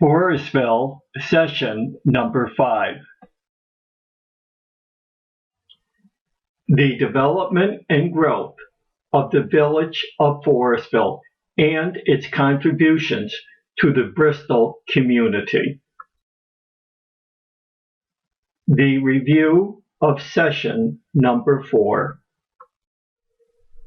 Forestville, Session Number 5. The development and growth of the village of Forestville and its contributions to the Bristol community. The review of Session Number 4.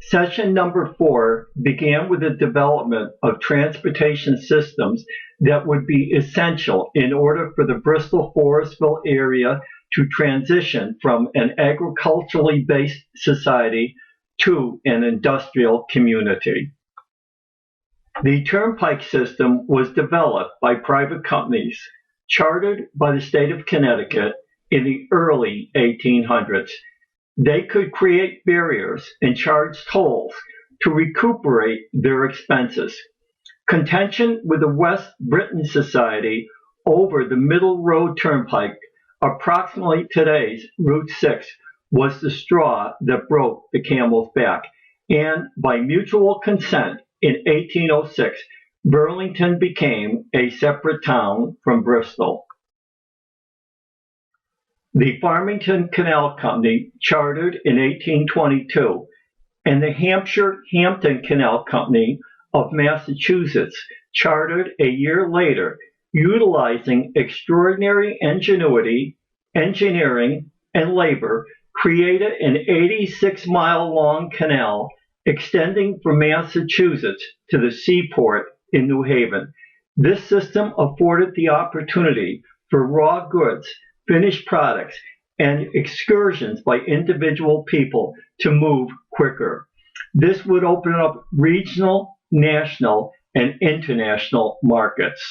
Session Number 4 began with the development of transportation systems that would be essential in order for the Bristol-Forestville area to transition from an agriculturally based society to an industrial community. The Turnpike system was developed by private companies chartered by the state of Connecticut in the early 1800s. They could create barriers and charge tolls to recuperate their expenses. Contention with the West Briton Society over the Middle Road Turnpike, approximately today's Route 6, was the straw that broke the camel's back, and by mutual consent in 1806, Burlington became a separate town from Bristol. The Farmington Canal Company chartered in 1822, and the Hampton Canal Company of Massachusetts chartered a year later, utilizing extraordinary ingenuity, engineering, and labor, created an 86-mile-long canal extending from Massachusetts to the seaport in New Haven. This system afforded the opportunity for raw goods, finished products, and excursions by individual people to move quicker. This would open up regional, national, and international markets.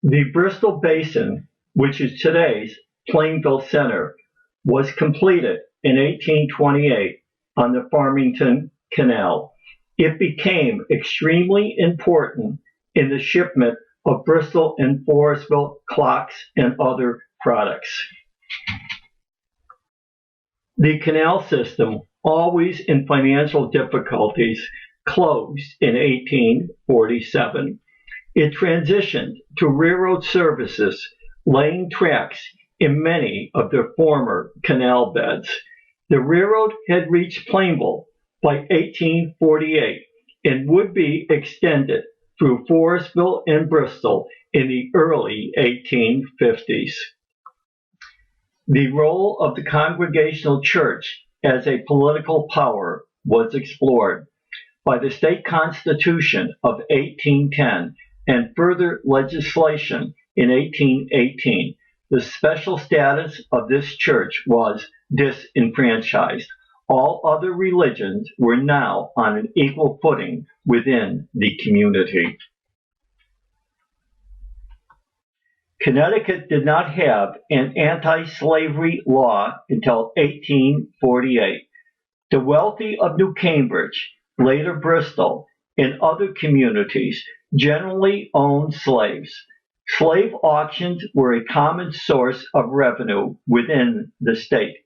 The Bristol Basin, which is today's Plainville Center, was completed in 1828 on the Farmington Canal. It became extremely important in the shipment of Bristol and Forestville clocks and other products. The canal system, always in financial difficulties, closed in 1847. It transitioned to railroad services, laying tracks in many of their former canal beds. The railroad had reached Plainville by 1848 and would be extended through Forestville and Bristol in the early 1850s. The role of the Congregational Church as a political power was explored by the state constitution of 1810 and further legislation in 1818. The special status of this church was disenfranchised. All other religions were now on an equal footing within the community. Connecticut did not have an anti-slavery law until 1848. The wealthy of New Cambridge, later Bristol, and other communities generally owned slaves. Slave auctions were a common source of revenue within the state.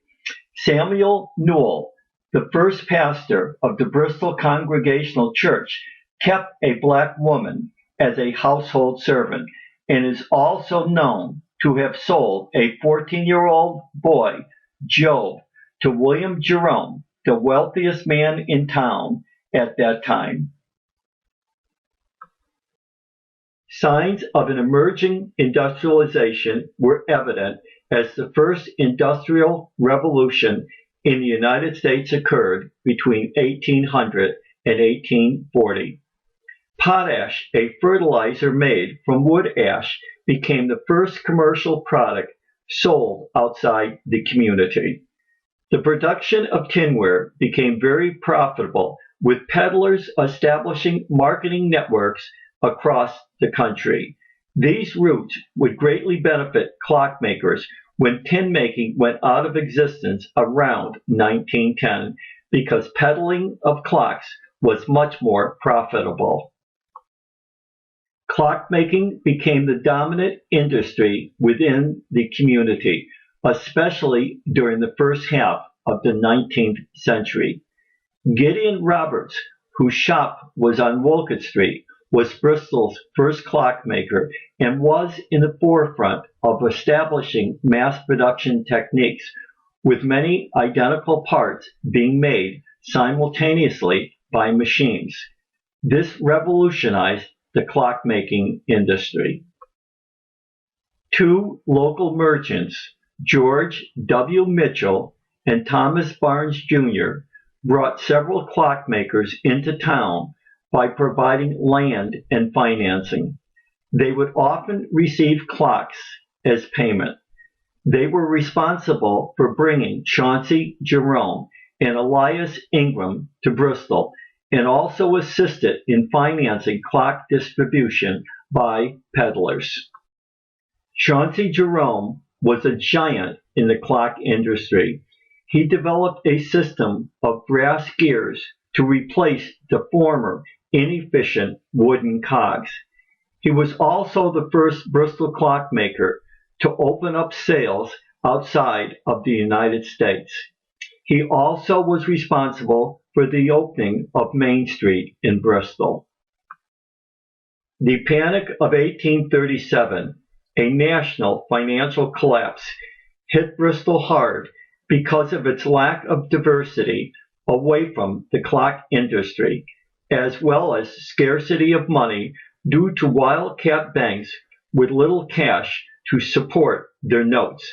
Samuel Newell, the first pastor of the Bristol Congregational Church, kept a black woman as a household servant and is also known to have sold a 14-year-old boy, Job, to William Jerome, the wealthiest man in town at that time. Signs of an emerging industrialization were evident as the first industrial revolution in the United States occurred between 1800 and 1840. Potash, a fertilizer made from wood ash, became the first commercial product sold outside the community. The production of tinware became very profitable, with peddlers establishing marketing networks across the country. These routes would greatly benefit clockmakers when tin making went out of existence around 1910, because peddling of clocks was much more profitable. Clockmaking became the dominant industry within the community, especially during the first half of the 19th century. Gideon Roberts, whose shop was on Wolcott Street, was Bristol's first clockmaker and was in the forefront of establishing mass production techniques, with many identical parts being made simultaneously by machines. This revolutionized the clockmaking industry. Two local merchants, George W. Mitchell and Thomas Barnes, Jr., brought several clockmakers into town by providing land and financing. They would often receive clocks as payment. They were responsible for bringing Chauncey Jerome and Elias Ingram to Bristol, and also assisted in financing clock distribution by peddlers. Chauncey Jerome was a giant in the clock industry. He developed a system of brass gears to replace the former inefficient wooden cogs. He was also the first Bristol clockmaker to open up sales outside of the United States. He also was responsible for the opening of Main Street in Bristol. The Panic of 1837, a national financial collapse, hit Bristol hard because of its lack of diversity away from the clock industry, as well as scarcity of money due to wildcat banks with little cash to support their notes.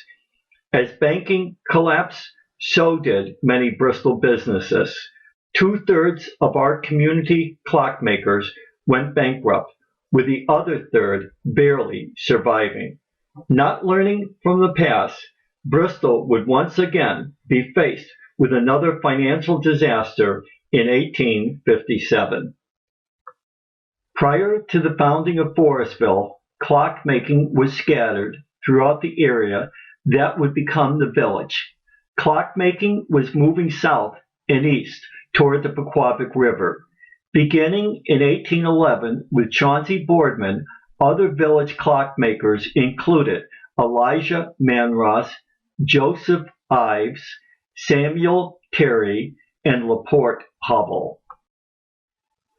As banking collapsed, so did many Bristol businesses. 2/3 of our community clockmakers went bankrupt, with the other third barely surviving. Not learning from the past, Bristol would once again be faced with another financial disaster in 1857. Prior to the founding of Forestville, clockmaking was scattered throughout the area that would become the village. Clockmaking was moving south and east toward the Pequabic River. Beginning in 1811 with Chauncey Boardman, other village clockmakers included Elijah Manross, Joseph Ives, Samuel Terry, and Laporte Hubble.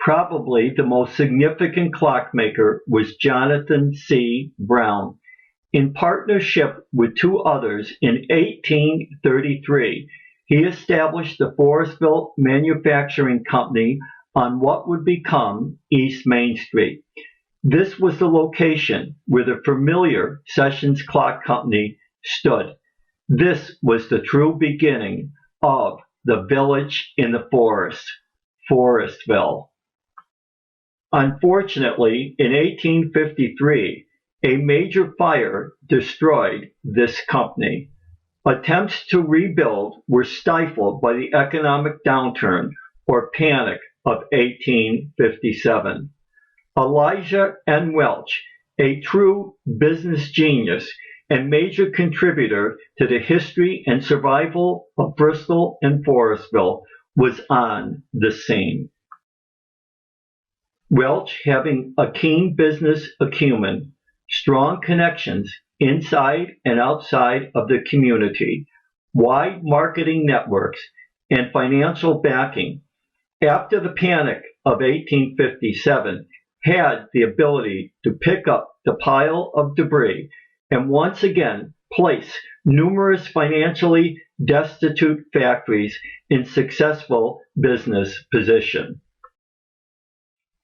Probably the most significant clockmaker was Jonathan C. Brown. In partnership with two others in 1833, he established the Forestville Manufacturing Company on what would become East Main Street. This was the location where the familiar Sessions Clock Company stood. This was the true beginning of the village in the forest, Forestville. Unfortunately, in 1853, a major fire destroyed this company. Attempts to rebuild were stifled by the economic downturn or panic of 1857. Elijah N. Welch, a true business genius and major contributor to the history and survival of Bristol and Forestville, was on the scene. Welch, having a keen business acumen, strong connections inside and outside of the community, wide marketing networks, and financial backing, after the panic of 1857, had the ability to pick up the pile of debris and once again place numerous financially destitute factories in successful business position.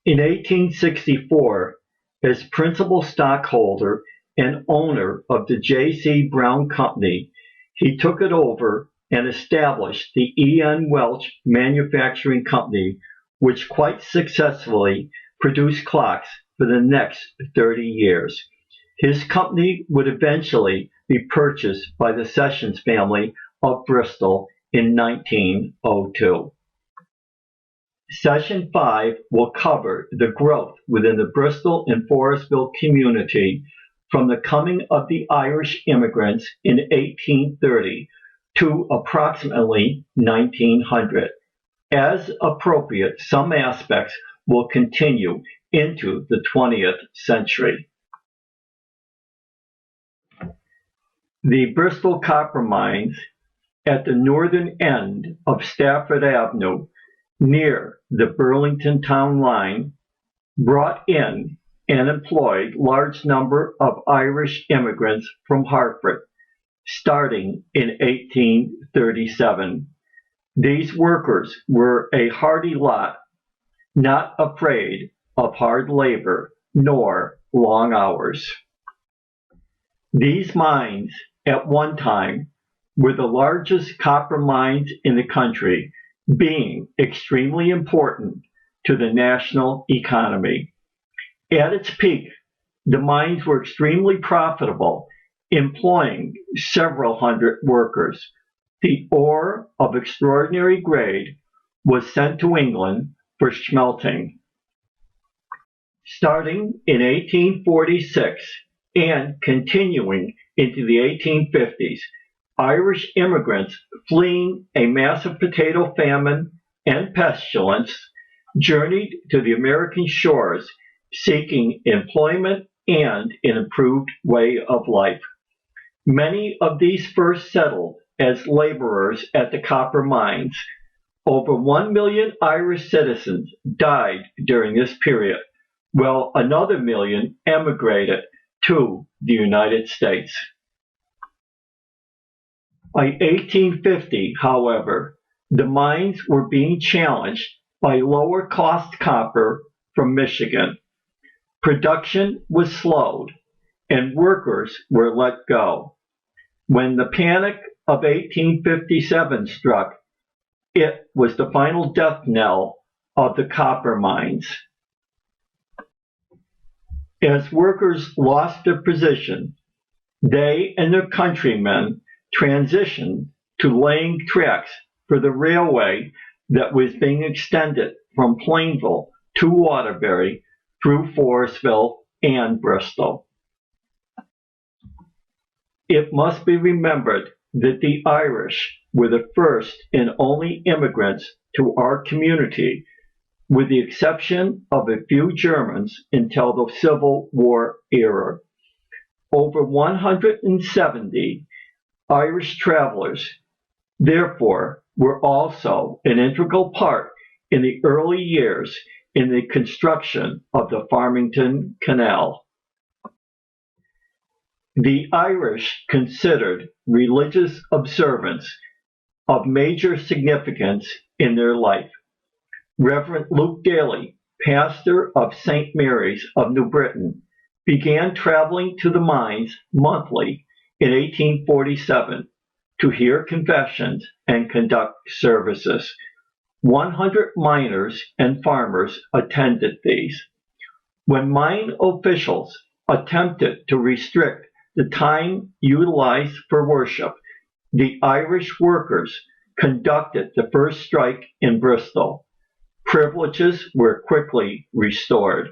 In 1864, as principal stockholder and owner of the J.C. Brown Company, he took it over and established the E.N. Welch Manufacturing Company, which quite successfully produced clocks for the next 30 years. His company would eventually be purchased by the Sessions family of Bristol in 1902. Session 5 will cover the growth within the Bristol and Forestville community from the coming of the Irish immigrants in 1830 to approximately 1900. As appropriate, some aspects will continue into the 20th century. The Bristol copper mines at the northern end of Stafford Avenue, near the Burlington town line, brought in and employed large number of Irish immigrants from Hartford, starting in 1837. These workers were a hardy lot, not afraid of hard labor nor long hours. These mines, at one time, were the largest copper mines in the country, being extremely important to the national economy. At its peak, the mines were extremely profitable, employing several hundred workers. The ore of extraordinary grade was sent to England for smelting. Starting in 1846 and continuing into the 1850s, Irish immigrants fleeing a massive potato famine and pestilence journeyed to the American shores seeking employment and an improved way of life. Many of these first settled as laborers at the copper mines. Over 1 million Irish citizens died during this period, while another million emigrated to the United States. By 1850, however, the mines were being challenged by lower cost copper from Michigan. Production was slowed and workers were let go. When the Panic of 1857 struck, it was the final death knell of the copper mines. As workers lost their position, they and their countrymen transitioned to laying tracks for the railway that was being extended from Plainville to Waterbury through Forestville and Bristol. It must be remembered that the Irish were the first and only immigrants to our community, with the exception of a few Germans until the Civil War era. Over 170 Irish travelers, therefore, were also an integral part in the early years in the construction of the Farmington Canal. The Irish considered religious observance of major significance in their life. Reverend Luke Daly, pastor of St. Mary's of New Britain, began traveling to the mines monthly in 1847 to hear confessions and conduct services. 100 miners and farmers attended these. When mine officials attempted to restrict the time utilized for worship, the Irish workers conducted the first strike in Bristol. Privileges were quickly restored.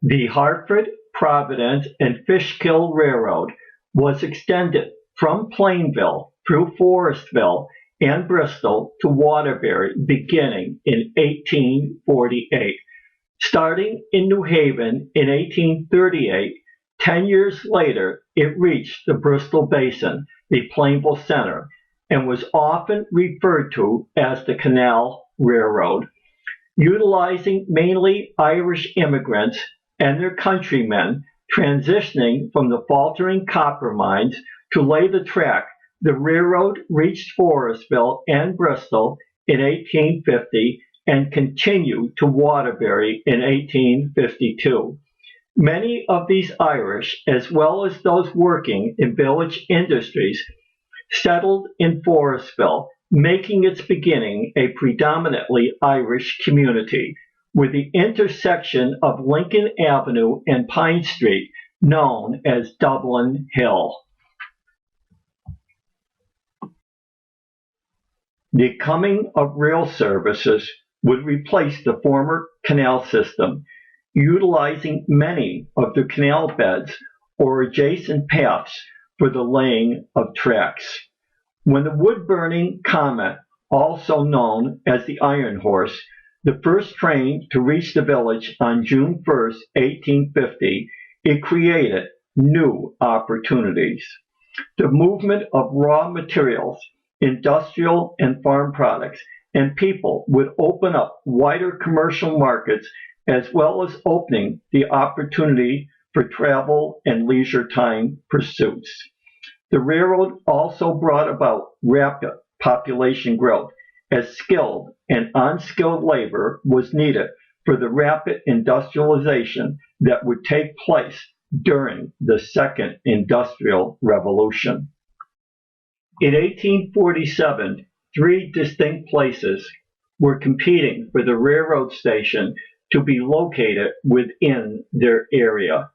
The Hartford, Providence, and Fishkill Railroad was extended from Plainville through Forestville and Bristol to Waterbury beginning in 1848. Starting in New Haven in 1838, 10 years later, it reached the Bristol Basin, the Plainville Center, and was often referred to as the Canal Railroad. Utilizing mainly Irish immigrants and their countrymen transitioning from the faltering copper mines to lay the track, the railroad reached Forestville and Bristol in 1850 and continued to Waterbury in 1852. Many of these Irish, as well as those working in village industries, settled in Forestville, making its beginning a predominantly Irish community, with the intersection of Lincoln Avenue and Pine Street known as Dublin Hill. The coming of rail services would replace the former canal system, utilizing many of the canal beds or adjacent paths for the laying of tracks. When the wood-burning Comet, also known as the Iron Horse, the first train to reach the village on June 1, 1850, it created new opportunities. The movement of raw materials, industrial and farm products, and people would open up wider commercial markets as well as opening the opportunity for travel and leisure time pursuits. The railroad also brought about rapid population growth as skilled and unskilled labor was needed for the rapid industrialization that would take place during the Second Industrial Revolution. In 1847, three distinct places were competing for the railroad station to be located within their area.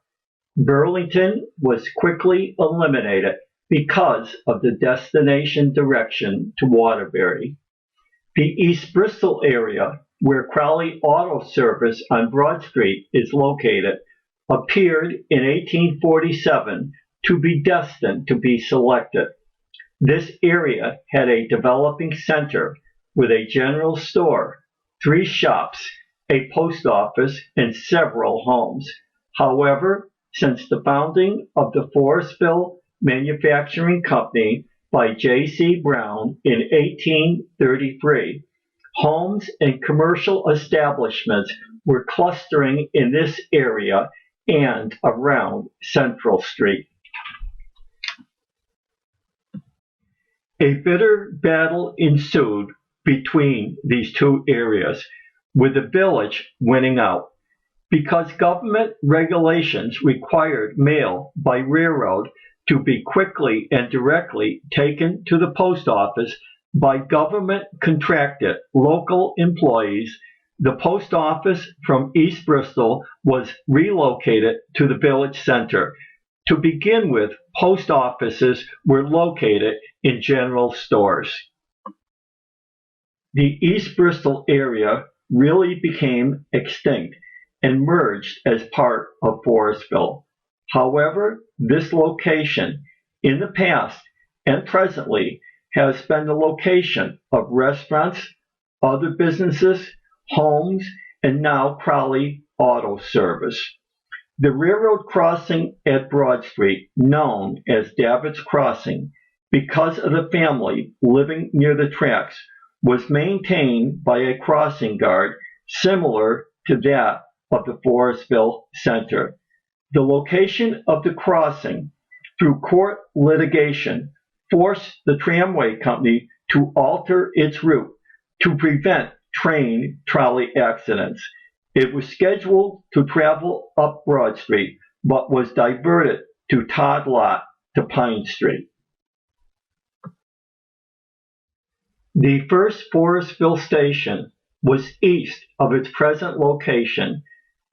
Burlington was quickly eliminated because of the destination direction to Waterbury. The East Bristol area, where CROWLEY Auto Service on Broad Street is located, appeared in 1847 to be destined to be selected. This area had a developing center with a general store, 3 shops, a post office, and several homes. However, since the founding of the Forestville Manufacturing Company by J.C. Brown in 1833, homes and commercial establishments were clustering in this area and around Central Street. A bitter battle ensued between these two areas, with the village winning out. Because government regulations required mail by railroad to be quickly and directly taken to the post office by government contracted local employees, the post office from East Bristol was relocated to the village center. To begin with, post offices were located in general stores. The East Bristol area really became extinct and merged as part of Forestville. However, this location in the past and presently has been the location of restaurants, other businesses, homes, and now CROWLEY Auto Service. The railroad crossing at Broad Street, known as David's Crossing, because of the family living near the tracks, was maintained by a crossing guard similar to that of the Forestville Center. The location of the crossing, through court litigation, forced the tramway company to alter its route to prevent train trolley accidents. It was scheduled to travel up Broad Street, but was diverted to Todd Lot to Pine Street. The first Forestville station was east of its present location,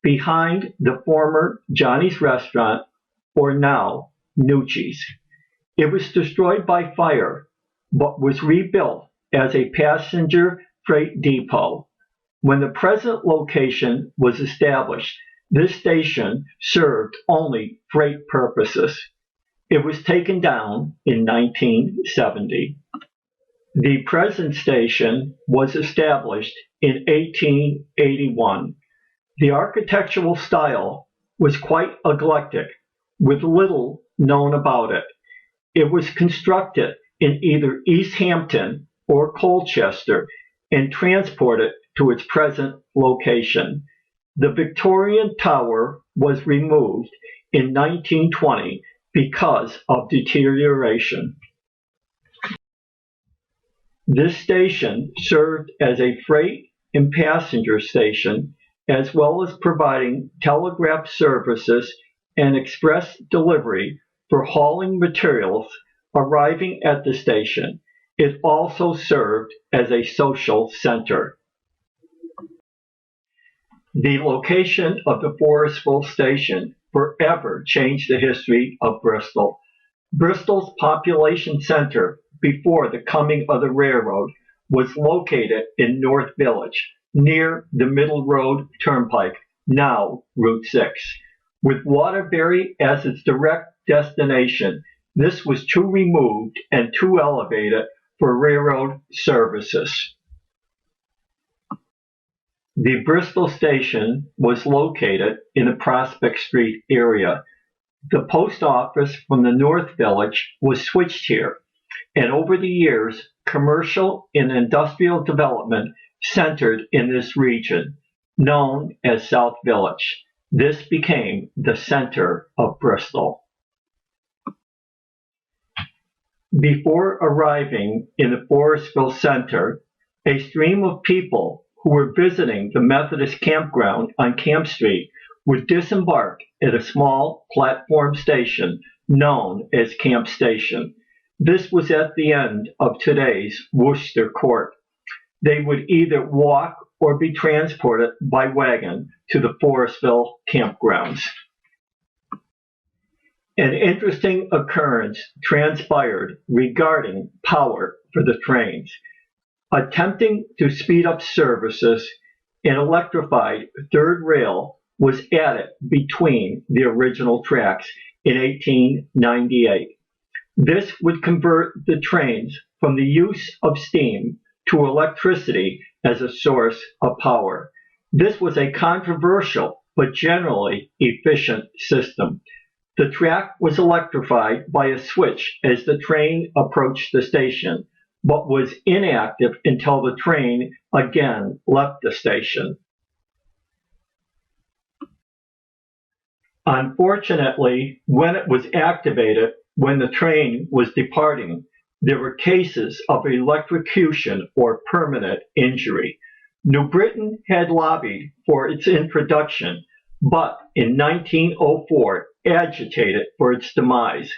behind the former Johnny's Restaurant, or now Nucci's. It was destroyed by fire, but was rebuilt as a passenger freight depot. When the present location was established, this station served only freight purposes. It was taken down in 1970. The present station was established in 1881. The architectural style was quite eclectic, with little known about it. It was constructed in either East Hampton or Colchester and transported to its present location. The Victorian Tower was removed in 1920 because of deterioration. This station served as a freight and passenger station, as well as providing telegraph services and express delivery for hauling materials arriving at the station. It also served as a social center. The location of the Forestville station forever changed the history of Bristol. Bristol's population center before the coming of the railroad was located in North Village, near the Middle Road Turnpike, now Route 6. With Waterbury as its direct destination, this was too removed and too elevated for railroad services. The Bristol station was located in the Prospect Street area. The post office from the North Village was switched here, and over the years, commercial and industrial development centered in this region, known as South Village. This became the center of Bristol. Before arriving in the Forestville Center, a stream of people who were visiting the Methodist campground on Camp Street would disembark at a small platform station known as Camp Station. This was at the end of today's Worcester Court. They would either walk or be transported by wagon to the Forestville campgrounds. An interesting occurrence transpired regarding power for the trains. Attempting to speed up services, an electrified third rail was added between the original tracks in 1898. This would convert the trains from the use of steam to electricity as a source of power. This was a controversial but generally efficient system. The track was electrified by a switch as the train approached the station, but was inactive until the train again left the station. Unfortunately, when it was activated, when the train was departing, there were cases of electrocution or permanent injury. New Britain had lobbied for its introduction, but in 1904 agitated for its demise.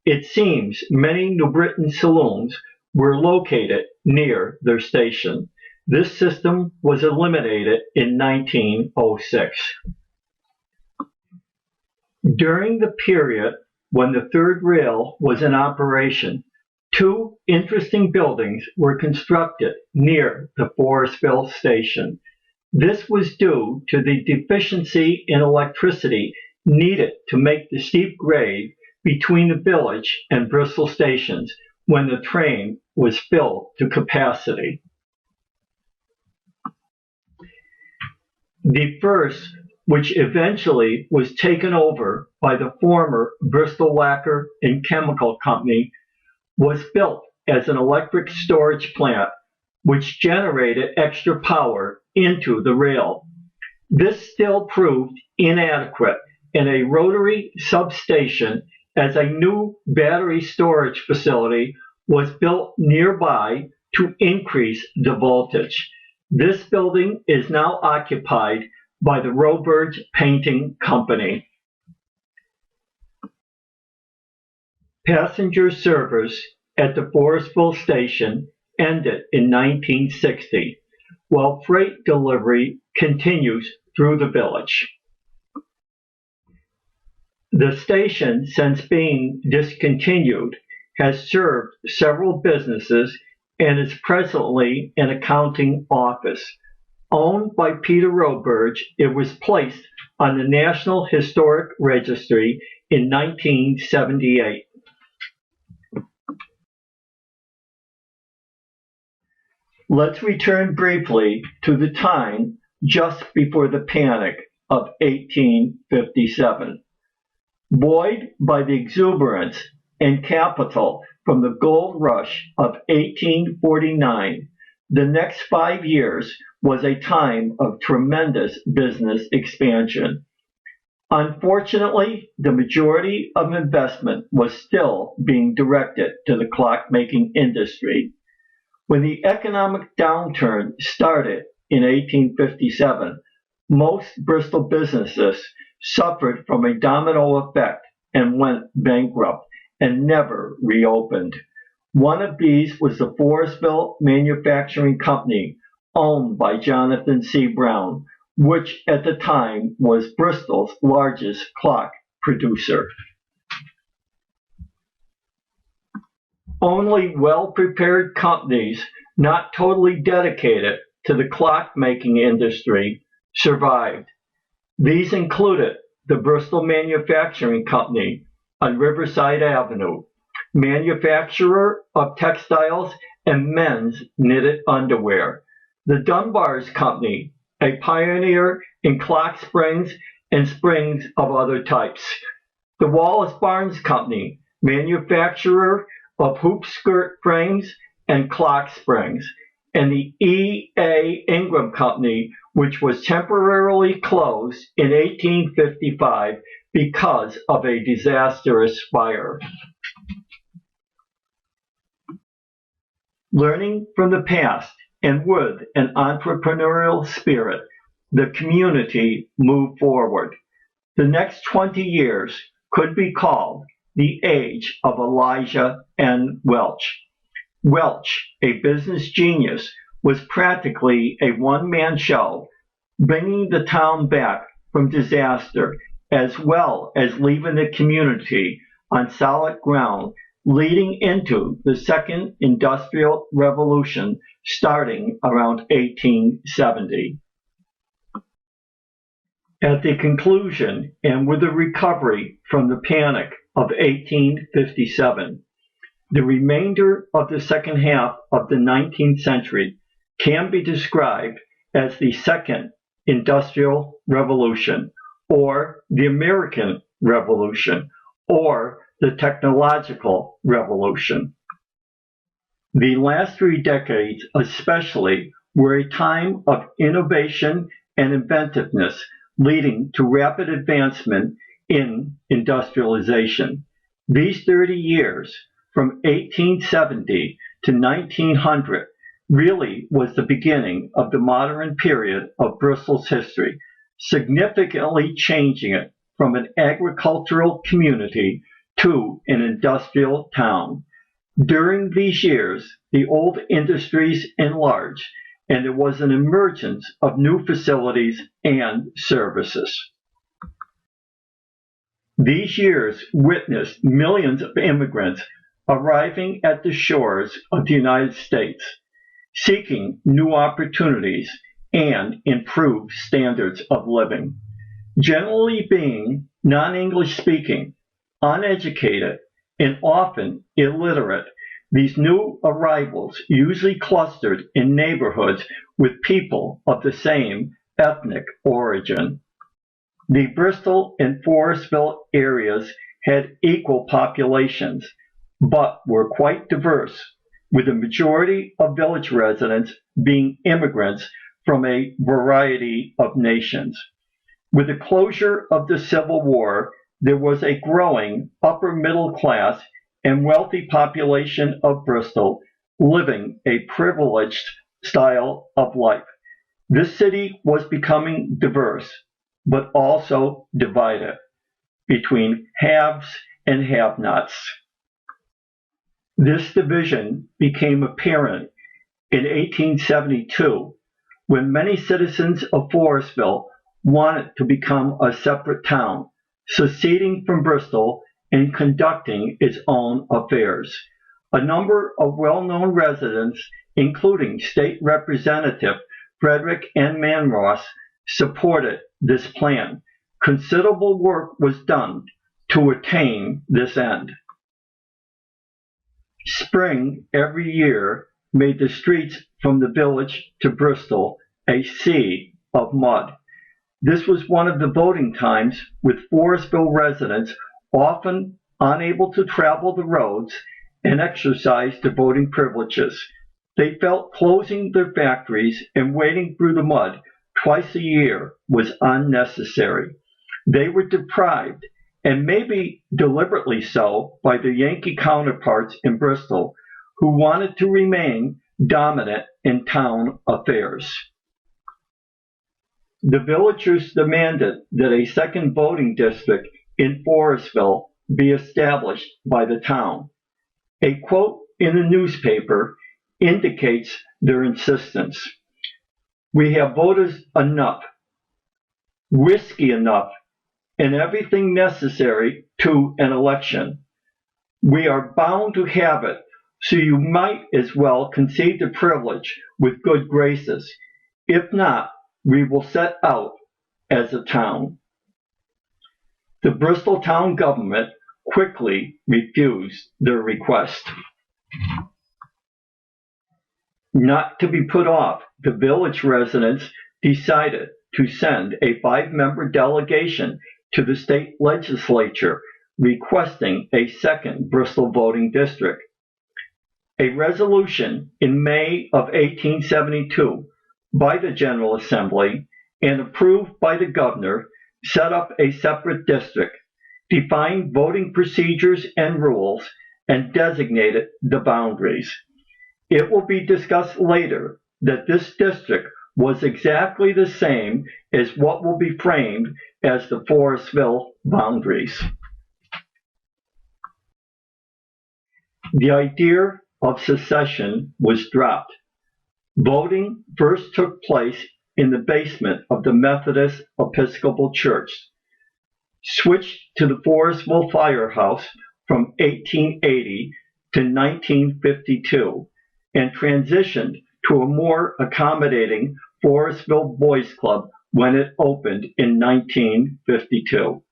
It seems many New Britain saloons were located near their station. This system was eliminated in 1906. During the period when the third rail was in operation, two interesting buildings were constructed near the Forestville station. This was due to the deficiency in electricity needed to make the steep grade between the village and Bristol stations when the train was filled to capacity. The first, which eventually was taken over by the former Bristol Lacquer and Chemical Company, was built as an electric storage plant which generated extra power into the rail. This still proved inadequate, and a rotary substation as a new battery storage facility was built nearby to increase the voltage. This building is now occupied by the Roberge Painting Company. Passenger service at the Forestville station ended in 1960, while freight delivery continues through the village. The station, since being discontinued, has served several businesses and is presently an accounting office. Owned by Peter Roberge, it was placed on the National Historic Registry in 1978. Let's return briefly to the time just before the Panic of 1857. Buoyed by the exuberance and capital from the gold rush of 1849, the next 5 years was a time of tremendous business expansion. Unfortunately, the majority of investment was still being directed to the clockmaking industry. When the economic downturn started in 1857, most Bristol businesses suffered from a domino effect and went bankrupt and never reopened. One of these was the Forestville Manufacturing Company, owned by Jonathan C. Brown, which at the time was Bristol's largest clock producer. Only well-prepared companies not totally dedicated to the clockmaking industry survived. These included the Bristol Manufacturing Company on Riverside Avenue, manufacturer of textiles and men's knitted underwear; the Dunbar's Company, a pioneer in clock springs and springs of other types; the Wallace Barnes Company, manufacturer of hoop skirt frames and Clock Springs, and the E.A. Ingram Company, which was temporarily closed in 1855 because of a disastrous fire. Learning from the past and with an entrepreneurial spirit, the community moved forward. The next 20 years could be called the age of Elijah N. Welch. Welch, a business genius, was practically a one-man show, bringing the town back from disaster as well as leaving the community on solid ground, leading into the Second Industrial Revolution starting around 1870. At the conclusion and with the recovery from the panic of 1857, the remainder of the second half of the 19th century can be described as the Second Industrial Revolution, or the American Revolution, or the Technological Revolution. The last 3 decades especially were a time of innovation and inventiveness, leading to rapid advancement in industrialization. These 30 years, from 1870 to 1900, really was the beginning of the modern period of Bristol's history, significantly changing it from an agricultural community to an industrial town. During these years, the old industries enlarged, and there was an emergence of new facilities and services. These years witnessed millions of immigrants arriving at the shores of the United States, seeking new opportunities and improved standards of living. Generally being non-English speaking, uneducated, and often illiterate, these new arrivals usually clustered in neighborhoods with people of the same ethnic origin. The Bristol and Forestville areas had equal populations, but were quite diverse, with the majority of village residents being immigrants from a variety of nations. With the closure of the Civil War, there was a growing upper middle class and wealthy population of Bristol living a privileged style of life. This city was becoming diverse, but also divided between haves and have-nots. This division became apparent in 1872 when many citizens of Forestville wanted to become a separate town, seceding from Bristol and conducting its own affairs. A number of well-known residents, including State Representative Frederick N. Manross, supported this plan. Considerable work was done to attain this end. Spring every year made the streets from the village to Bristol a sea of mud. This was one of the voting times, with Forestville residents often unable to travel the roads and exercise their voting privileges. They felt closing their factories and wading through the mud twice a year was unnecessary. They were deprived, and maybe deliberately so, by their Yankee counterparts in Bristol, who wanted to remain dominant in town affairs. The villagers demanded that a second voting district in Forestville be established by the town. A quote in the newspaper indicates their insistence. "We have voters enough, whiskey enough, and everything necessary to an election. We are bound to have it, so you might as well concede the privilege with good graces. If not, we will set out as a town." The Bristol town government quickly refused their request. Not to be put off, the village residents decided to send a 5-member delegation to the state legislature requesting a second Bristol voting district. A resolution in May of 1872 by the General Assembly and approved by the governor set up a separate district, defined voting procedures and rules, and designated the boundaries. It will be discussed later that this district was exactly the same as what will be framed as the Forestville boundaries. The idea of secession was dropped. Voting first took place in the basement of the Methodist Episcopal Church, switched to the Forestville Firehouse from 1880 to 1952, and transitioned to a more accommodating Forestville Boys Club when it opened in 1952.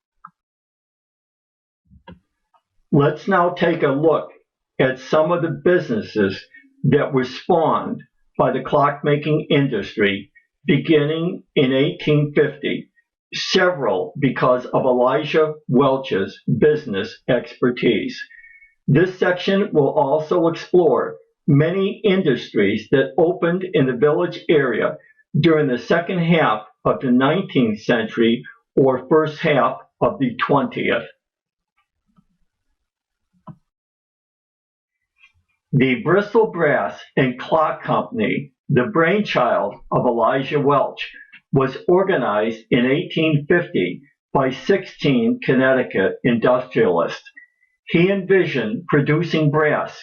Let's now take a look at some of the businesses that were spawned by the clockmaking industry beginning in 1850, several because of Elijah Welch's business expertise. This section will also explore many industries that opened in the village area during the second half of the 19th century or first half of the 20th. The Bristol Brass and Clock Company, the brainchild of Elijah Welch, was organized in 1850 by 16 Connecticut industrialists. He envisioned producing brass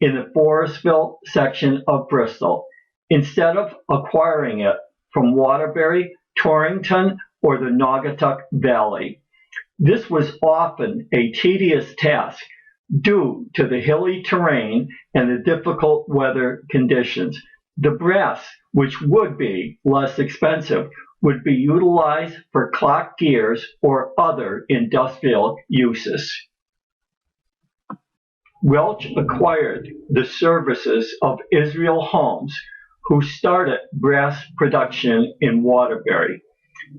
in the Forestville section of Bristol instead of acquiring it from Waterbury, Torrington, or the Naugatuck Valley. This was often a tedious task due to the hilly terrain and the difficult weather conditions. The brass, which would be less expensive, would be utilized for clock gears or other industrial uses. Welch acquired the services of Israel Holmes, who started brass production in Waterbury.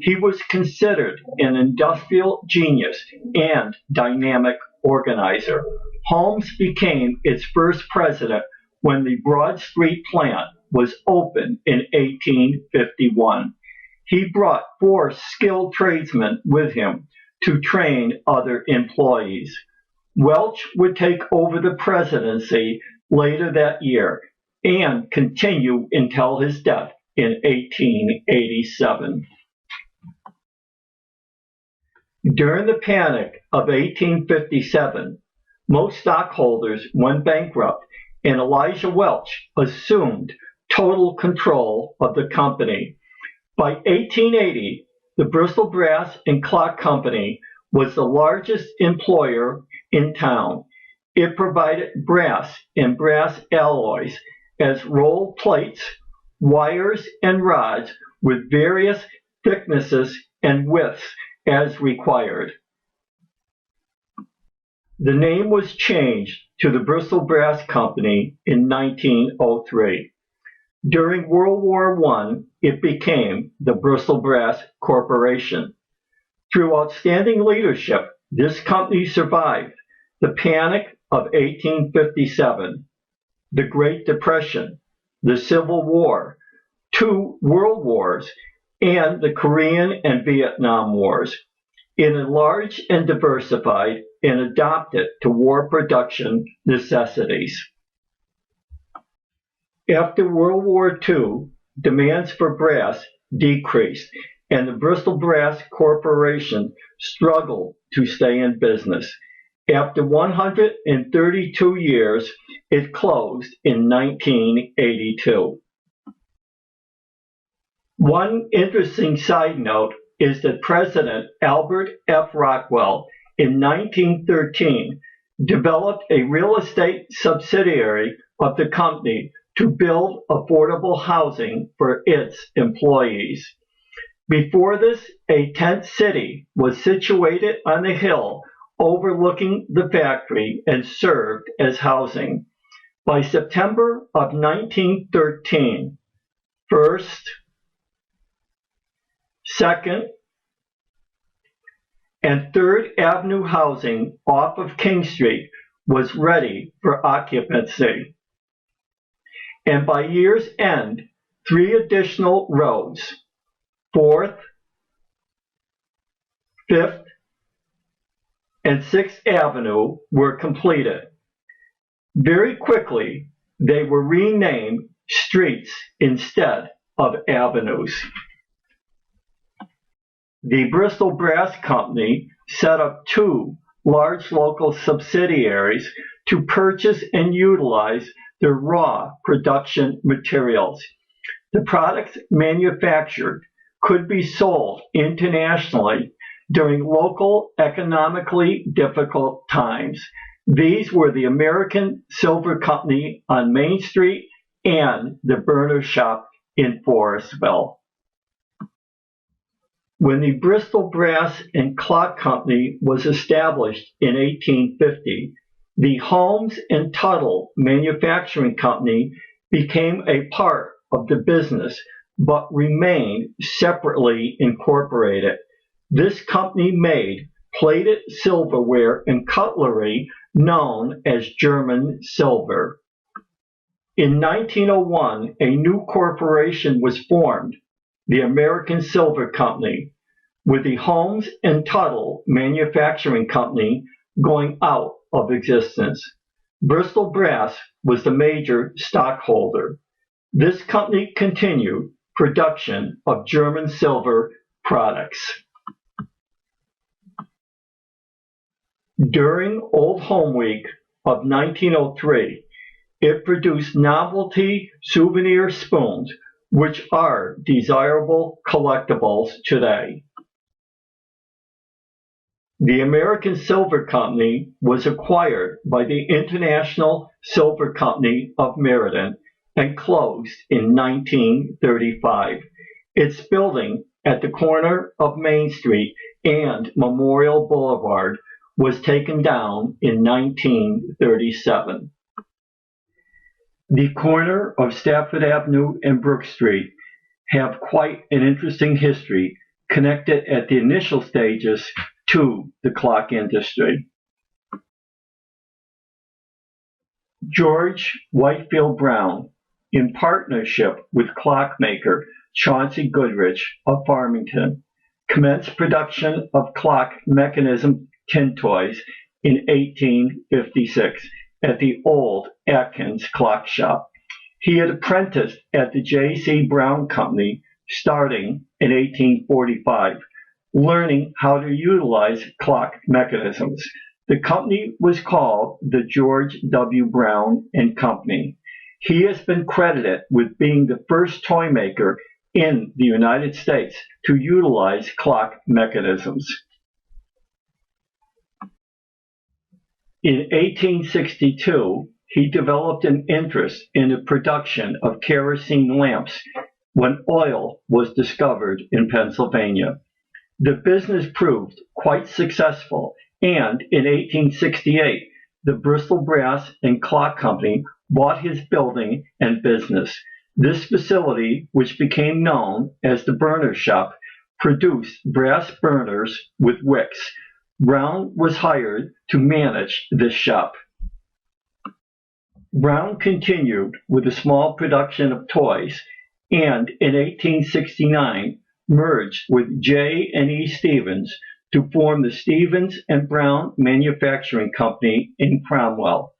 He was considered an industrial genius and dynamic organizer. Holmes became its first president when the Broad Street plant was opened in 1851. He brought 4 skilled tradesmen with him to train other employees. Welch would take over the presidency later that year and continue until his death in 1887. During the Panic of 1857, most stockholders went bankrupt, and Elijah Welch assumed total control of the company. By 1880, the Bristol Brass and Clock Company was the largest employer in town. It provided brass and brass alloys as rolled plates, wires, and rods with various thicknesses and widths as required. The name was changed to the Bristol Brass Company in 1903. During World War I, it became the Bristol Brass Corporation. Through outstanding leadership, this company survived the Panic of 1857, the Great Depression, the Civil War, 2 World Wars, and the Korean and Vietnam Wars. It enlarged and diversified and adapted to war production necessities. After World War II, demands for brass decreased, and the Bristol Brass Corporation struggled to stay in business. After 132 years, it closed in 1982. One interesting side note is that President Albert F. Rockwell in 1913 developed a real estate subsidiary of the company to build affordable housing for its employees. Before this, a tent city was situated on the hill overlooking the factory and served as housing. By September of 1913, First, Second, and Third Avenue housing off of King Street was ready for occupancy. and by year's end, 3 additional roads, 4th, 5th, and 6th Avenue, were completed. Very quickly, they were renamed streets instead of avenues. The Bristol Brass Company set up 2 large local subsidiaries to purchase and utilize their raw production materials. The products manufactured could be sold internationally during local economically difficult times. These were the American Silver Company on Main Street and the Burner Shop in Forestville. When the Bristol Brass and Clock Company was established in 1850, the Holmes and Tuttle Manufacturing Company became a part of the business but remained separately incorporated. This company made plated silverware and cutlery known as German silver. In 1901, a new corporation was formed, the American Silver Company, with the Holmes and Tuttle Manufacturing Company going out of existence. Bristol Brass was the major stockholder. This company continued production of German silver products. During Old Home Week of 1903, it produced novelty souvenir spoons, which are desirable collectibles today. The American Silver Company was acquired by the International Silver Company of Meriden and closed in 1935. Its building at the corner of Main Street and Memorial Boulevard was taken down in 1937. The corner of Stafford Avenue and Brook Street have quite an interesting history connected at the initial stages to the clock industry. George Whitefield Brown, in partnership with clockmaker Chauncey Goodrich of Farmington, commenced production of clock mechanism tin toys in 1856 at the old Atkins Clock Shop. He had apprenticed at the J.C. Brown Company starting in 1845, learning how to utilize clock mechanisms. The company was called the George W. Brown and Company. He has been credited with being the first toy maker in the United States to utilize clock mechanisms. In 1862, he developed an interest in the production of kerosene lamps when oil was discovered in Pennsylvania. The business proved quite successful, and in 1868, the Bristol Brass and Clock Company bought his building and business. This facility, which became known as the Burner Shop, produced brass burners with wicks. Brown was hired to manage this shop. Brown continued with a small production of toys, and in 1869 merged with J&E Stevens to form the Stevens and Brown Manufacturing Company in Cromwell.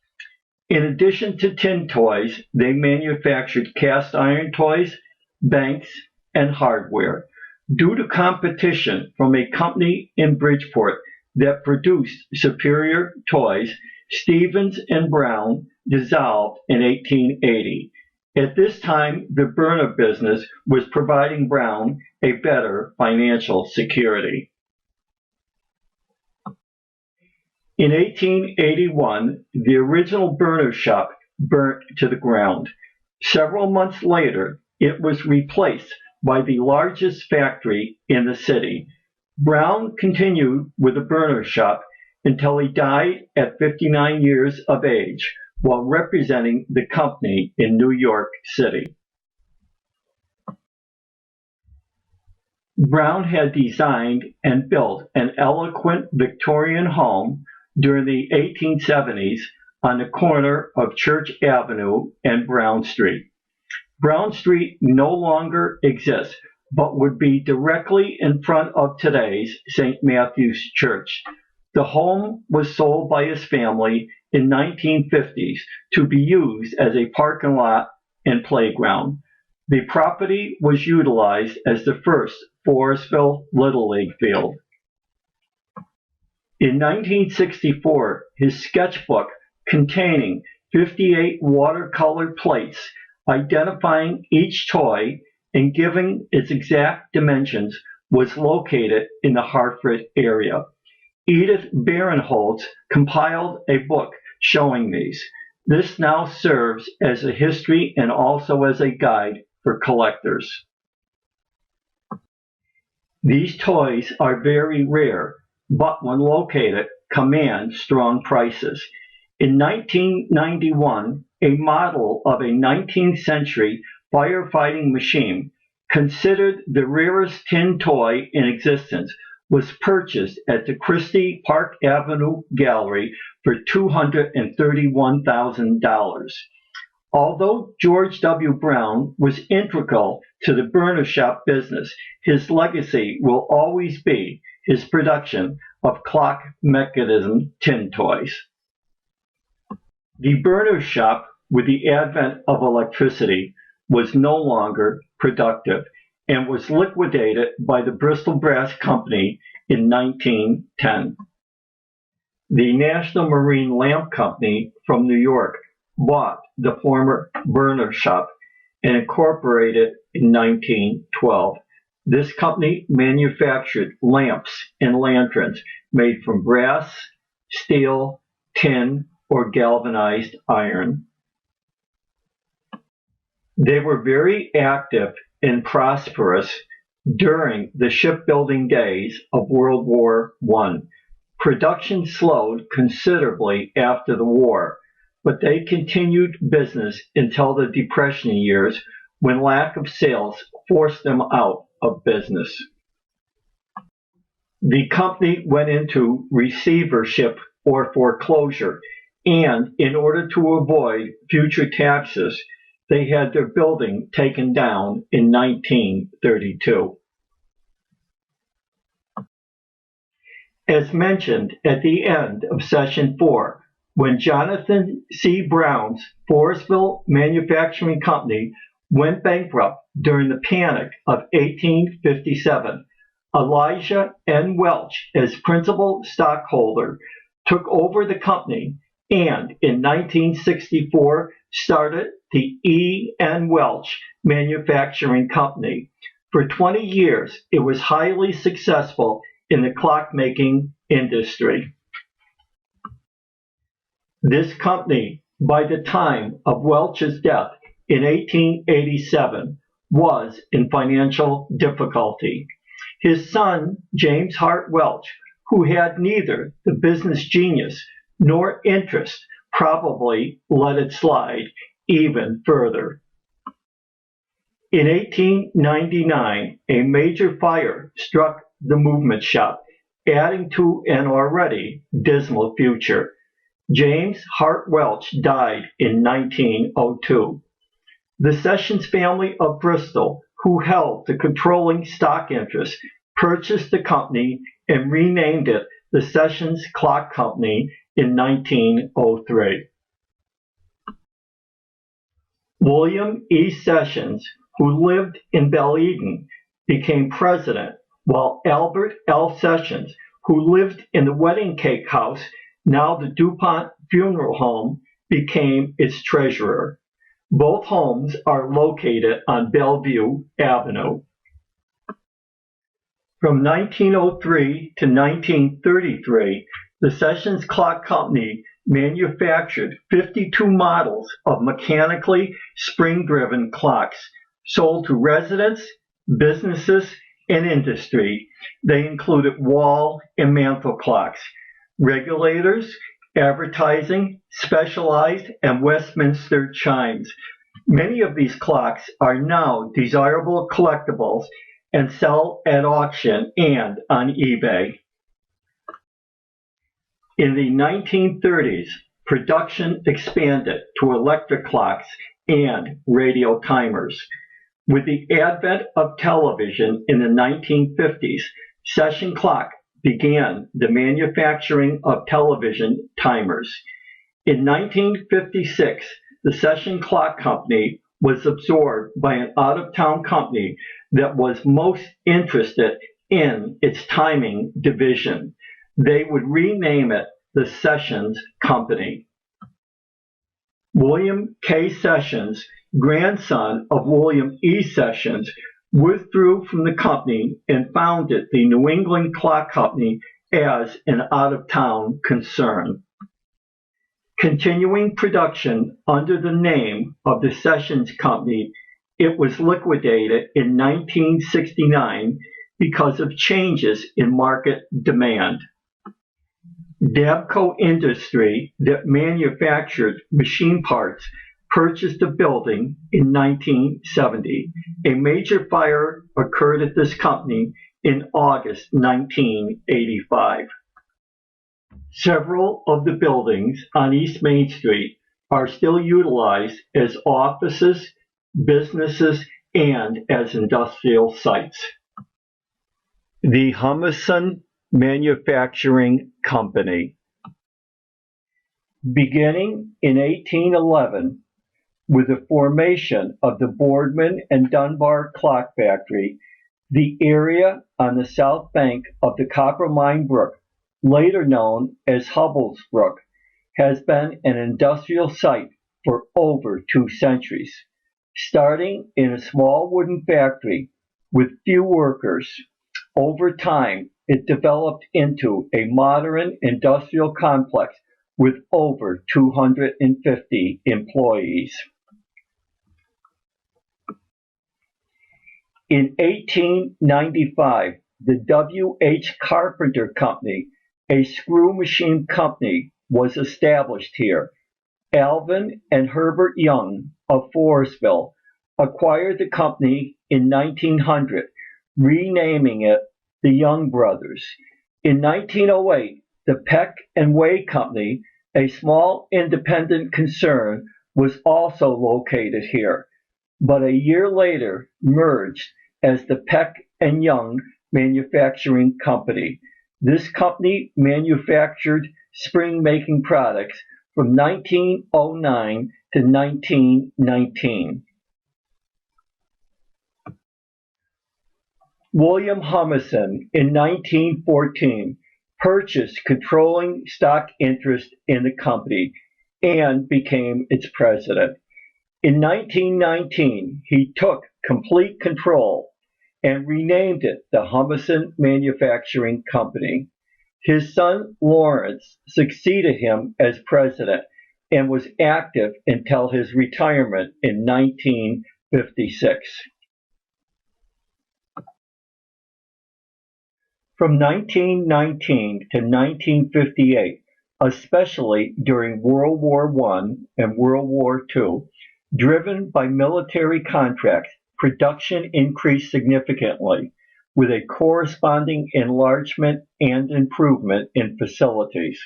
In addition to tin toys, they manufactured cast iron toys, banks, and hardware. Due to competition from a company in Bridgeport that produced superior toys, Stevens and Brown dissolved in 1880. At this time, the burner business was providing Brown a better financial security. In 1881, the original burner shop burnt to the ground. Several months later, it was replaced by the largest factory in the city. Brown continued with the burner shop until he died at 59 years of age while representing the company in New York City. Brown had designed and built an elegant Victorian home during the 1870s on the corner of Church Avenue and Brown Street. Brown Street no longer exists, but would be directly in front of today's St. Matthew's Church. The home was sold by his family in 1950s to be used as a parking lot and playground. The property was utilized as the first Forestville Little League field. In 1964, his sketchbook containing 58 watercolor plates identifying each toy and giving its exact dimensions was located in the Hartford area. Edith Barinholtz compiled a book showing these. This now serves as a history and also as a guide for collectors. These toys are very rare, but when located, command strong prices. In 1991, a model of a 19th century firefighting machine, considered the rarest tin toy in existence, was purchased at the Christie Park Avenue Gallery for $231,000. Although George W. Brown was integral to the burner shop business, his legacy will always be his production of clock mechanism tin toys. The burner shop, with the advent of electricity, was no longer productive and was liquidated by the Bristol Brass Company in 1910. The National Marine Lamp Company from New York bought the former burner shop and incorporated in 1912. This company manufactured lamps and lanterns made from brass, steel, tin, or galvanized iron. They were very active and prosperous during the shipbuilding days of World War I. Production slowed considerably after the war, but they continued business until the Depression years, when lack of sales forced them out of business. The company went into receivership or foreclosure, and in order to avoid future taxes, they had their building taken down in 1932. As mentioned at the end of Session 4, when Jonathan C. Brown's Forestville Manufacturing Company went bankrupt during the Panic of 1857, Elijah N. Welch, as principal stockholder, took over the company and in 1964 started the E. N. Welch Manufacturing Company. For 20 years, it was highly successful in the clock-making industry. This company, by the time of Welch's death in 1887, was in financial difficulty. His son, James Hart Welch, who had neither the business genius nor interest, probably let it slide even further. In 1899, a major fire struck the movement shop, adding to an already dismal future. James Hart Welch died in 1902. The Sessions family of Bristol, who held the controlling stock interest, purchased the company and renamed it the Sessions Clock Company in 1903. William E. Sessions, who lived in Belle Eden, became president, while Albert L. Sessions, who lived in the Wedding Cake House, now the DuPont Funeral Home, became its treasurer. Both homes are located on Bellevue Avenue. From 1903 to 1933, the Sessions Clock Company manufactured 52 models of mechanically spring-driven clocks sold to residents, businesses, and industry. They included wall and mantel clocks, regulators, advertising, specialized, and Westminster chimes. Many of these clocks are now desirable collectibles and sell at auction and on eBay. In the 1930s, production expanded to electric clocks and radio timers. With the advent of television in the 1950s, session clock began the manufacturing of television timers. In 1956, the Session Clock Company was absorbed by an out-of-town company that was most interested in its timing division. They would rename it the Sessions Company. William K. Sessions, grandson of William E. Sessions, withdrew from the company and founded the New England Clock Company as an out-of-town concern. Continuing production under the name of the Sessions Company, it was liquidated in 1969 because of changes in market demand. Dabco Industry, that manufactured machine parts, purchased the building in 1970. A major fire occurred at this company in August 1985. Several of the buildings on East Main Street are still utilized as offices, businesses, and as industrial sites. The Humison Manufacturing Company. Beginning in 1811, with the formation of the Boardman and Dunbar Clock Factory, the area on the south bank of the Coppermine Brook, later known as Hubbell's Brook, has been an industrial site for over 2 centuries. Starting in a small wooden factory with few workers, over time it developed into a modern industrial complex with over 250 employees. In 1895, the W.H. Carpenter Company, a screw machine company, was established here. Alvin and Herbert Young of Forestville acquired the company in 1900, renaming it the Young Brothers. In 1908, the Peck and Way Company, a small independent concern, was also located here, but a year later merged as the Peck and Young Manufacturing Company. This company manufactured spring-making products from 1909 to 1919. William Humison, in 1914, purchased controlling stock interest in the company and became its president. In 1919, he took complete control and renamed it the Humison Manufacturing Company. His son Lawrence succeeded him as president and was active until his retirement in 1956. From 1919 to 1958, especially during World War I and World War II, driven by military contracts, production increased significantly, with a corresponding enlargement and improvement in facilities.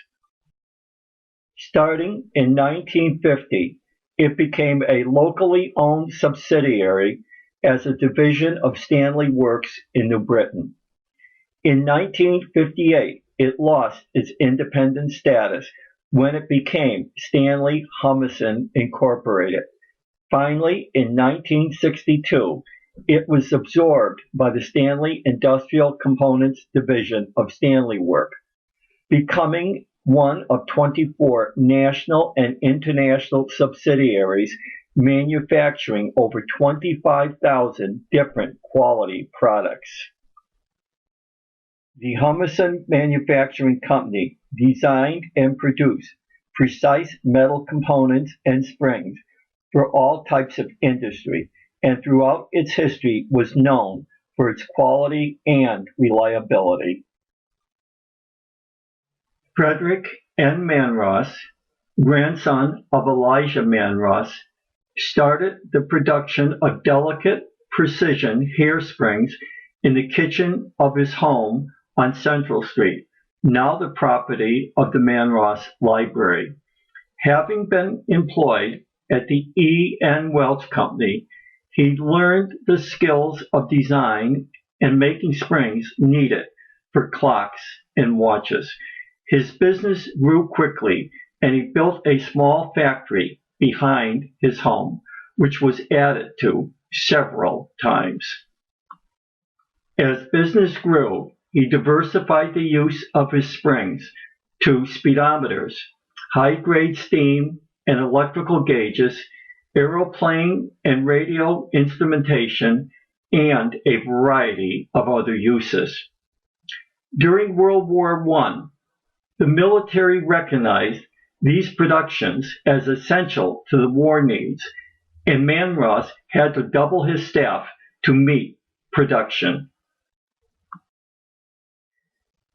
Starting in 1950, it became a locally owned subsidiary as a division of Stanley Works in New Britain. In 1958, it lost its independent status when it became Stanley Humison Incorporated. Finally, in 1962, it was absorbed by the Stanley Industrial Components Division of Stanley Work, becoming one of 24 national and international subsidiaries manufacturing over 25,000 different quality products. The Humison Manufacturing Company designed and produced precise metal components and springs for all types of industry, and throughout its history was known for its quality and reliability. Frederick N. Manross, grandson of Elijah Manross, started the production of delicate precision hair springs in the kitchen of his home on Central Street, now the property of the Manross Library. Having been employed at the E.N. Welch Company, he learned the skills of design and making springs needed for clocks and watches. His business grew quickly, and he built a small factory behind his home, which was added to several times. As business grew, he diversified the use of his springs to speedometers, high-grade steam and electrical gauges, aeroplane and radio instrumentation, and a variety of other uses. During World War I, the military recognized these productions as essential to the war needs, and Manross had to double his staff to meet production.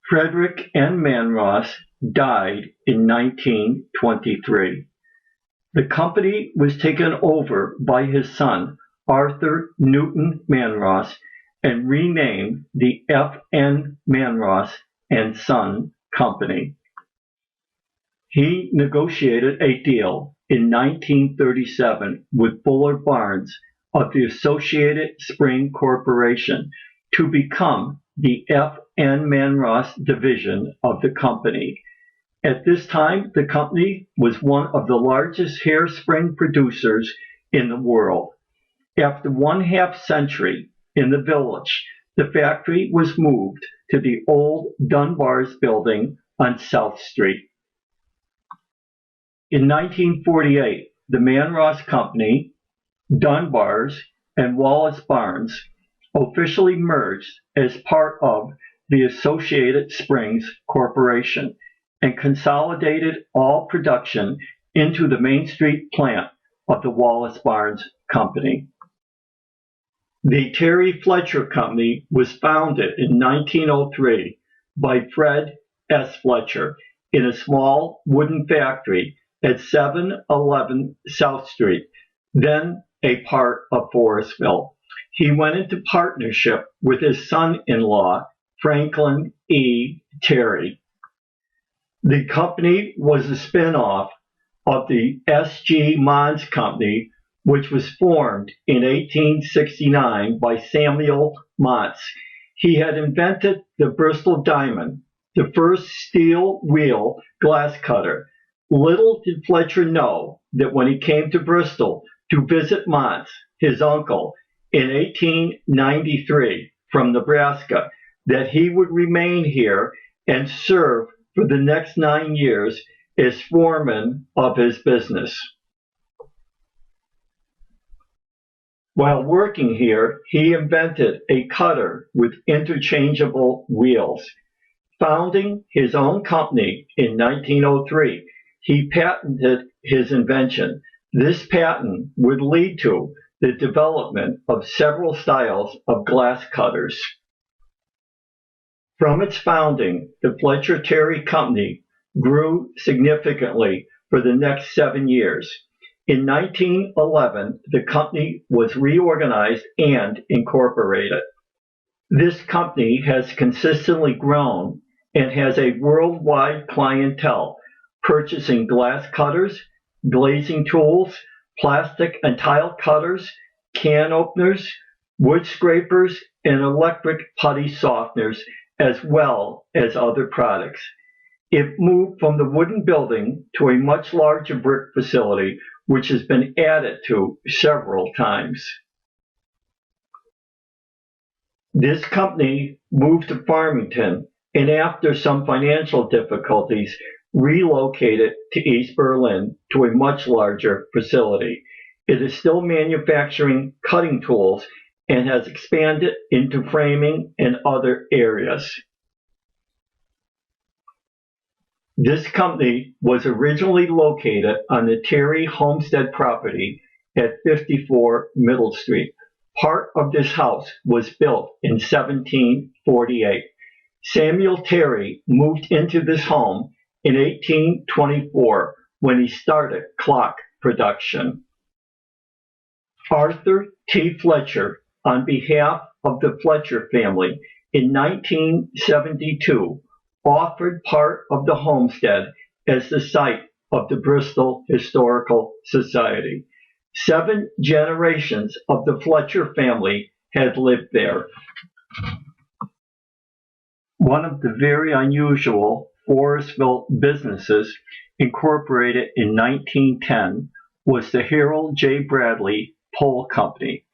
Frederick N. Manross died in 1923. The company was taken over by his son, Arthur Newton Manross, and renamed the F.N. Manross and Son Company. He negotiated a deal in 1937 with Buller Barnes of the Associated Spring Corporation to become the F.N. Manross division of the company. At this time, the company was one of the largest hairspring producers in the world. After 1/2 century in the village, the factory was moved to the old Dunbar's building on South Street. In 1948, the Manross Company, Dunbar's, and Wallace Barnes officially merged as part of the Associated Springs Corporation and consolidated all production into the Main Street plant of the Wallace Barnes Company. The Terry Fletcher Company was founded in 1903 by Fred S. Fletcher in a small wooden factory at 711 South Street, then a part of Forestville. He went into partnership with his son-in-law, Franklin E. Terry. The company was a spin-off of the S.G. Mons Company, which was formed in 1869 by Samuel Mons. He had invented the Bristol diamond, the first steel wheel glass cutter. Little did Fletcher know that when he came to Bristol to visit Mons, his uncle, in 1893 from Nebraska, that he would remain here and serve for the next 9 years as foreman of his business. While working here, he invented a cutter with interchangeable wheels. Founding his own company in 1903, he patented his invention. This patent would lead to the development of several styles of glass cutters. From its founding, the Fletcher Terry Company grew significantly for the next 7 years. In 1911, the company was reorganized and incorporated. This company has consistently grown and has a worldwide clientele, purchasing glass cutters, glazing tools, plastic and tile cutters, can openers, wood scrapers, and electric putty softeners, as well as other products. It moved from the wooden building to a much larger brick facility, which has been added to several times. This company moved to Farmington, and after some financial difficulties, relocated to East Berlin to a much larger facility. It is still manufacturing cutting tools and has expanded into framing and other areas. This company was originally located on the Terry homestead property at 54 Middle Street. Part of this house was built in 1748. Samuel Terry moved into this home in 1824 when he started clock production. Arthur T. Fletcher, on behalf of the Fletcher family, in 1972 offered part of the homestead as the site of the Bristol Historical Society. 7 generations of the Fletcher family had lived there. One of the very unusual Forestville businesses incorporated in 1910 was the Harold J. Bradley Pole Company.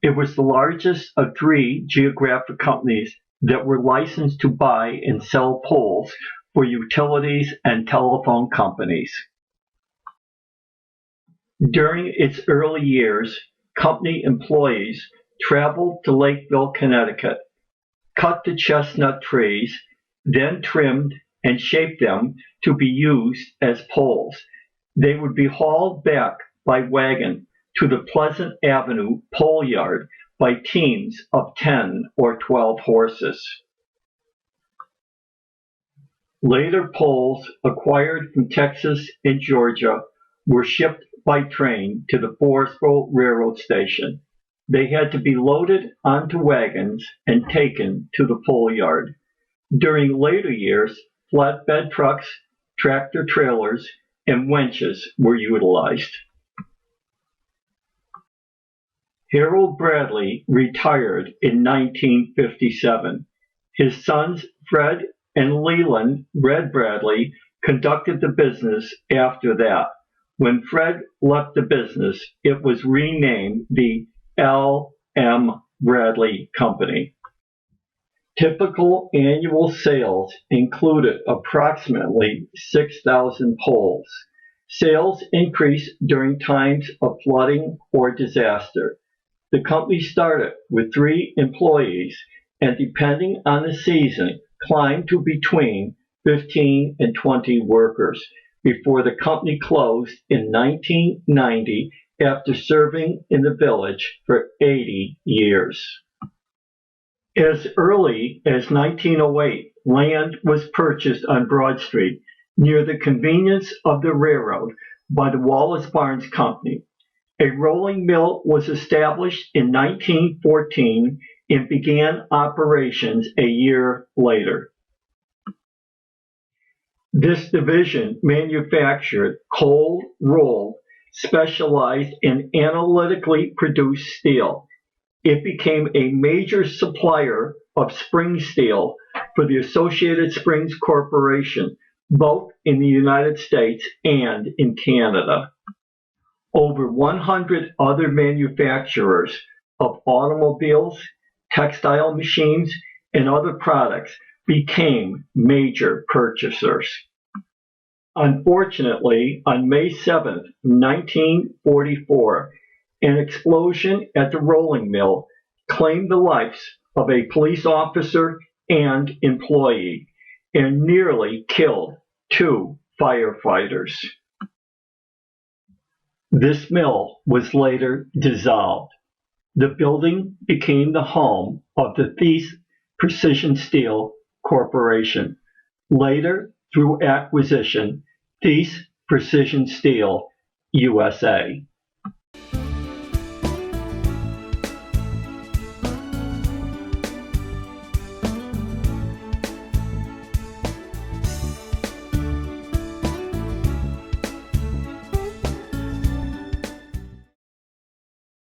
It was the largest of 3 geographic companies that were licensed to buy and sell poles for utilities and telephone companies. During its early years, company employees traveled to Lakeville, Connecticut, cut the chestnut trees, then trimmed and shaped them to be used as poles. They would be hauled back by wagon to the Pleasant Avenue pole yard by teams of 10 or 12 horses. Later poles acquired from Texas and Georgia were shipped by train to the Forestville Railroad Station. They had to be loaded onto wagons and taken to the pole yard. During later years, flatbed trucks, tractor trailers, and winches were utilized. Harold Bradley retired in 1957. His sons Fred and Leland "Red" Bradley conducted the business after that. When Fred left the business, it was renamed the L.M. Bradley Company. Typical annual sales included approximately 6,000 poles. Sales increased during times of flooding or disaster. The company started with 3 employees and, depending on the season, climbed to between 15 and 20 workers before the company closed in 1990 after serving in the village for 80 years. As early as 1908, land was purchased on Broad Street near the convenience of the railroad by the Wallace Barnes Company. A rolling mill was established in 1914 and began operations a year later. This division manufactured cold rolled, specialized in analytically produced steel. It became a major supplier of spring steel for the Associated Springs Corporation, both in the United States and in Canada. Over 100 other manufacturers of automobiles, textile machines, and other products became major purchasers. Unfortunately, on May 7, 1944, an explosion at the rolling mill claimed the lives of a police officer and employee and nearly killed 2 firefighters. This mill was later dissolved. The building became the home of the Thies Precision Steel Corporation. Later, through acquisition, Thies Precision Steel USA.